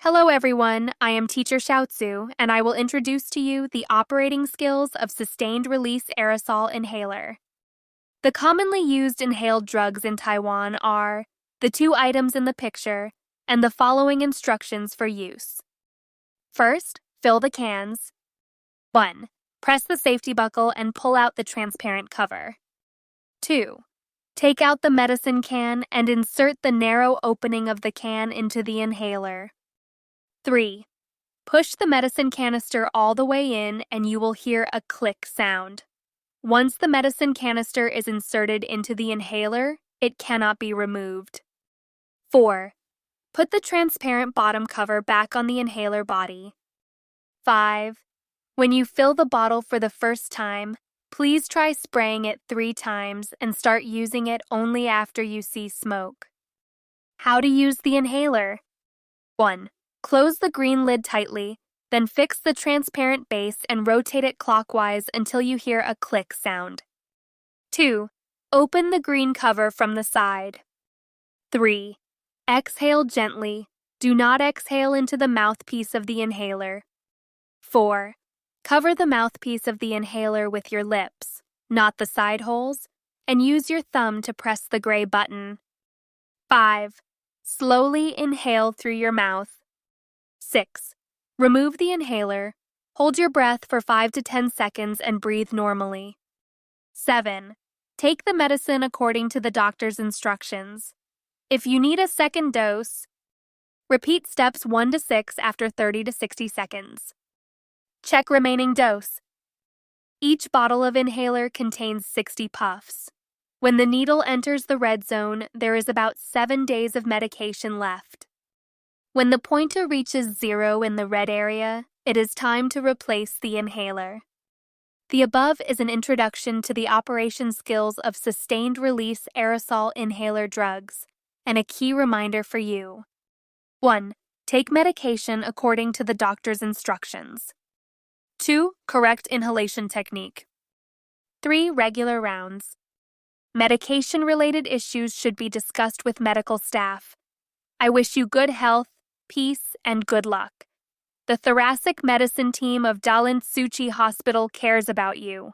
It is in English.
Hello everyone, I am Teacher Xiaotsu, and I will introduce to you the operating skills of sustained release aerosol inhaler. The commonly used inhaled drugs in Taiwan are the two items in the picture and the following instructions for use. First, fill the cans. 1. Press the safety buckle and pull out the transparent cover. 2. Take out the medicine can and insert the narrow opening of the can into the inhaler. 3. Push the medicine canister all the way in and you will hear a click sound. Once the medicine canister is inserted into the inhaler, it cannot be removed. 4. Put the transparent bottom cover back on the inhaler body. 5. When you fill the bottle for the first time, please try spraying it 3 times and start using it only after you see smoke. How to use the inhaler? 1. Close the green lid tightly, then fix the transparent base and rotate it clockwise until you hear a click sound. 2. Open the green cover from the side. 3. Exhale gently. Do not exhale into the mouthpiece of the inhaler. 4. Cover the mouthpiece of the inhaler with your lips, not the side holes, and use your thumb to press the gray button. 5. Slowly inhale through your mouth. 6. Remove the inhaler, hold your breath for 5 to 10 seconds and breathe normally. 7. Take the medicine according to the doctor's instructions. If you need a second dose, repeat steps 1 to 6 after 30 to 60 seconds. Check remaining dose. Each bottle of inhaler contains 60 puffs. When the needle enters the red zone, there is about 7 days of medication left. When the pointer reaches 0 in the red area, it is time to replace the inhaler. The above is an introduction to the operation skills of sustained release aerosol inhaler drugs, and a key reminder for you. 1. Take medication according to the doctor's instructions. 2. Correct inhalation technique. 3. Regular rounds. Medication-related issues should be discussed with medical staff. I wish you good health, peace, and good luck. The thoracic medicine team of Dalin Suchi Hospital cares about you.